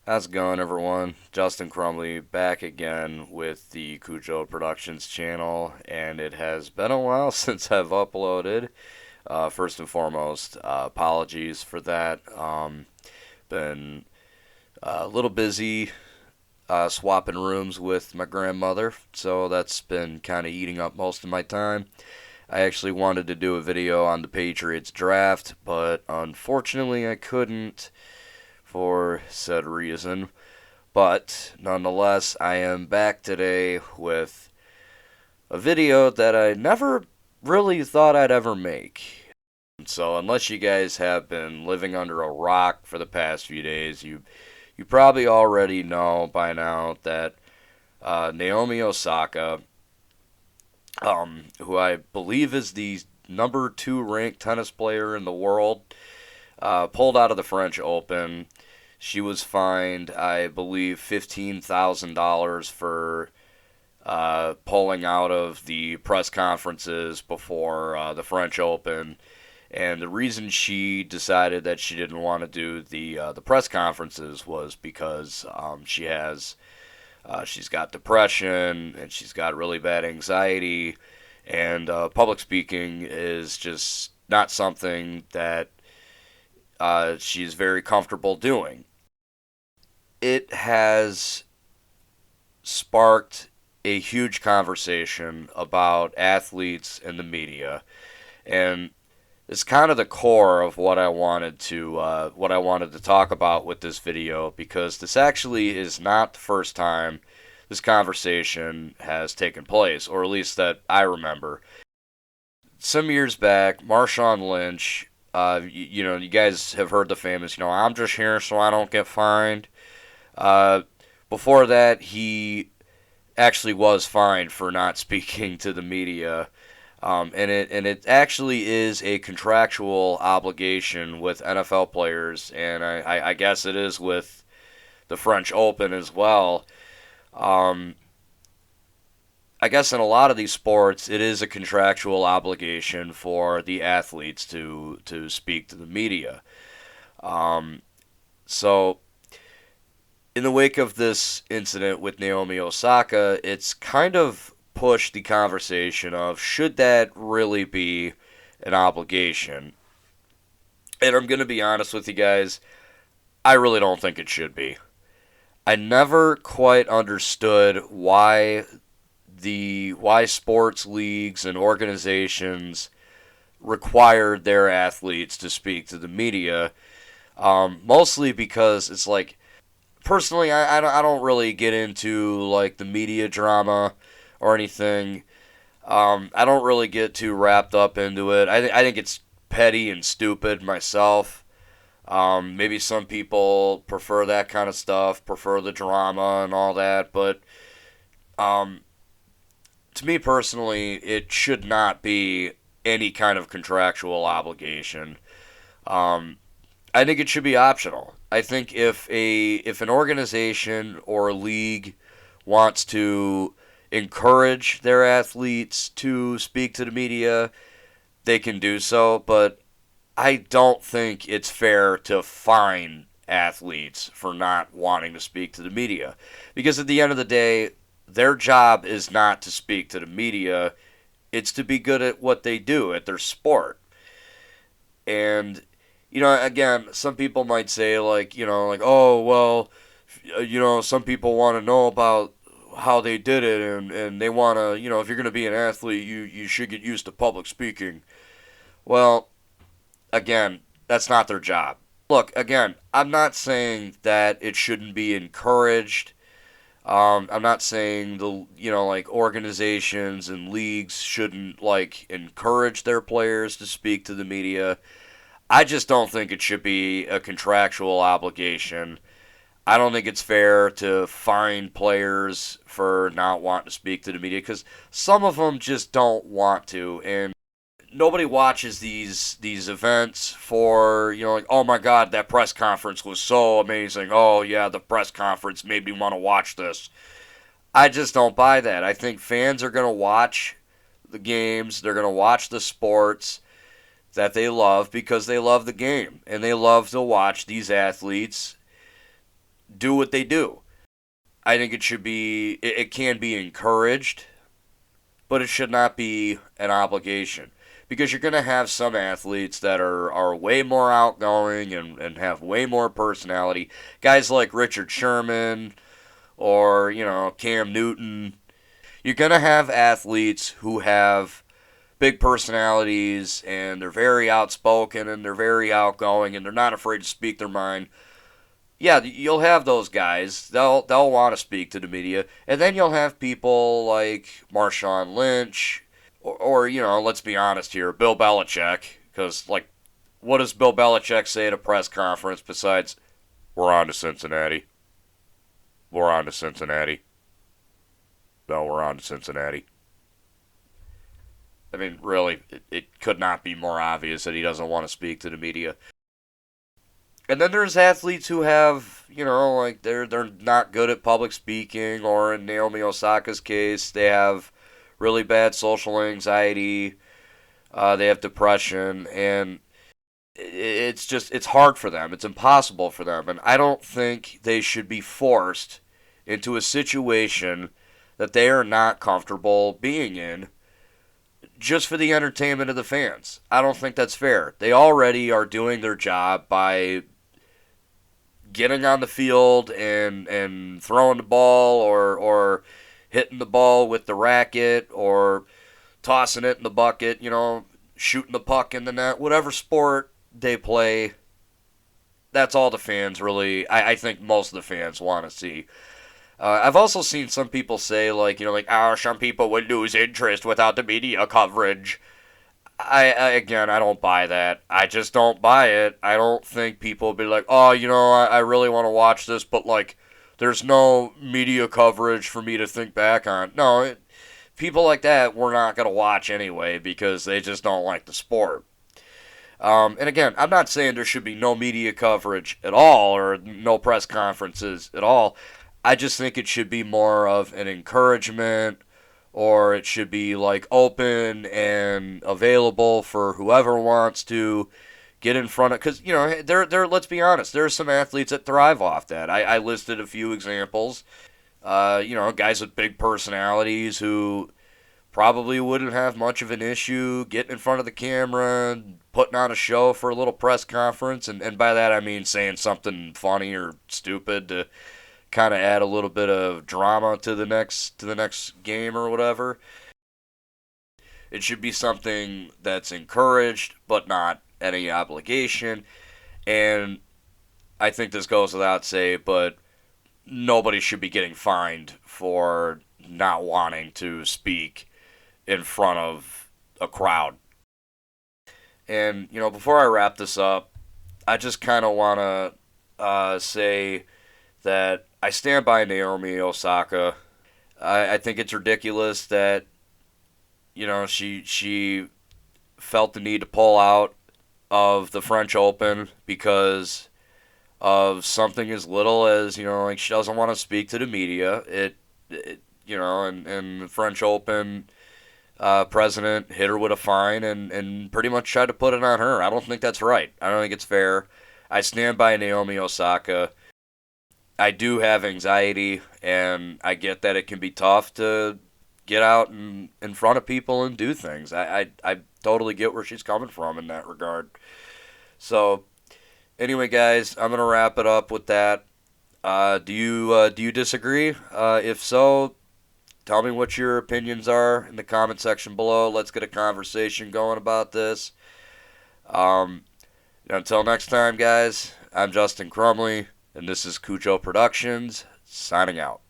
How's it going, everyone? Justin Crumley back again with the Cujo Productions channel, and it has been a while since I've uploaded. First and foremost, apologies for that. Been a little busy swapping rooms with my grandmother, so that's been kind of eating up most of my time. I actually wanted to do a video on the Patriots draft, but unfortunately I couldn't for said reason. But nonetheless, I am back today with a video that I never really thought I'd ever make. So unless you guys have been living under a rock for the past few days, you probably already know by now that Naomi Osaka, who I believe is the number 2 ranked tennis player in the world, pulled out of the French Open. She was fined, I believe, $15,000 for pulling out of the press conferences before the French Open. And the reason she decided that she didn't want to do the press conferences was because she's got depression and she's got really bad anxiety, and public speaking is just not something that she's very comfortable doing. It has sparked a huge conversation about athletes and the media, and it's kind of the core of what I wanted to talk about with this video, because this actually is not the first time this conversation has taken place, or at least that I remember. Some years back, Marshawn Lynch, you guys have heard the famous, I'm just here so I don't get fined. Uh, Before that, he actually was fined for not speaking to the media, and it actually is a contractual obligation with NFL players, and I guess it is with the French Open as well. Um, I guess in a lot of these sports, it is a contractual obligation for the athletes to speak to the media. Um, so in the wake of this incident with Naomi Osaka, it's kind of pushed the conversation of should that really be an obligation? And I'm going to be honest with you guys, I really don't think it should be. I never quite understood why sports leagues and organizations required their athletes to speak to the media. Mostly because it's like, personally, I don't really get into like the media drama or anything. I don't really get too wrapped up into it. I think it's petty and stupid myself. Maybe some people prefer that kind of stuff, prefer the drama and all that, but um, to me personally, it should not be any kind of contractual obligation. Um, I think it should be optional. I think if an organization or a league wants to encourage their athletes to speak to the media, they can do so, but I don't think it's fair to fine athletes for not wanting to speak to the media, because at the end of the day, their job is not to speak to the media, it's to be good at what they do, at their sport. And again, some people might say like, oh well, some people want to know about how they did it, and they want to, if you're going to be an athlete, you should get used to public speaking. Well, again, that's not their job. Look, again, I'm not saying that it shouldn't be encouraged. I'm not saying like organizations and leagues shouldn't like encourage their players to speak to the media. I just don't think it should be a contractual obligation. I don't think it's fair to fine players for not wanting to speak to the media, because some of them just don't want to, and nobody watches these events for, like, oh my god, that press conference was so amazing. Oh yeah, the press conference made me want to watch this. I just don't buy that. I think fans are going to watch the games, they're going to watch the sports that they love because they love the game and they love to watch these athletes do what they do. I think it can be encouraged, but it should not be an obligation. Because you're going to have some athletes that are way more outgoing and have way more personality. Guys like Richard Sherman or, Cam Newton. You're going to have athletes who have big personalities and they're very outspoken and they're very outgoing and they're not afraid to speak their mind. Yeah, you'll have those guys. They'll want to speak to the media, and then you'll have people like Marshawn Lynch, or let's be honest here, Bill Belichick. Because what does Bill Belichick say at a press conference besides, "We're on to Cincinnati. We're on to Cincinnati. No, we're on to Cincinnati." I mean, really, it could not be more obvious that he doesn't want to speak to the media. And then there's athletes who have, they're not good at public speaking, or in Naomi Osaka's case, they have really bad social anxiety, they have depression, and it's hard for them. It's impossible for them. And I don't think they should be forced into a situation that they are not comfortable being in just for the entertainment of the fans. I don't think that's fair. They already are doing their job by getting on the field and throwing the ball or hitting the ball with the racket or tossing it in the bucket, shooting the puck in the net, whatever sport they play. That's all the fans really, I think most of the fans want to see. I've also seen some people say, some people would lose interest without the media coverage. Again, I don't buy that. I just don't buy it. I don't think people will be like, oh, I really want to watch this, but, there's no media coverage for me to think back on. No, people like that we're not going to watch anyway because they just don't like the sport. And again, I'm not saying there should be no media coverage at all or no press conferences at all. I just think it should be more of an encouragement, or it should be open and available for whoever wants to get in front of. Because there. Let's be honest, there are some athletes that thrive off that. I listed a few examples. Guys with big personalities who probably wouldn't have much of an issue getting in front of the camera and putting on a show for a little press conference, and by that I mean saying something funny or stupid to kind of add a little bit of drama to the next game or whatever. It should be something that's encouraged, but not any obligation. And I think this goes without saying, but nobody should be getting fined for not wanting to speak in front of a crowd. And, before I wrap this up, I just kind of want to say that I stand by Naomi Osaka. I think it's ridiculous that, she felt the need to pull out of the French Open because of something as little as, she doesn't want to speak to the media. And the French Open president hit her with a fine and pretty much tried to put it on her. I don't think that's right. I don't think it's fair. I stand by Naomi Osaka. I do have anxiety, and I get that it can be tough to get out and in front of people and do things. I totally get where she's coming from in that regard. So, anyway, guys, I'm gonna wrap it up with that. Do you disagree? If so, tell me what your opinions are in the comment section below. Let's get a conversation going about this. Until next time, guys, I'm Justin Crumley, and this is Cujo Productions, signing out.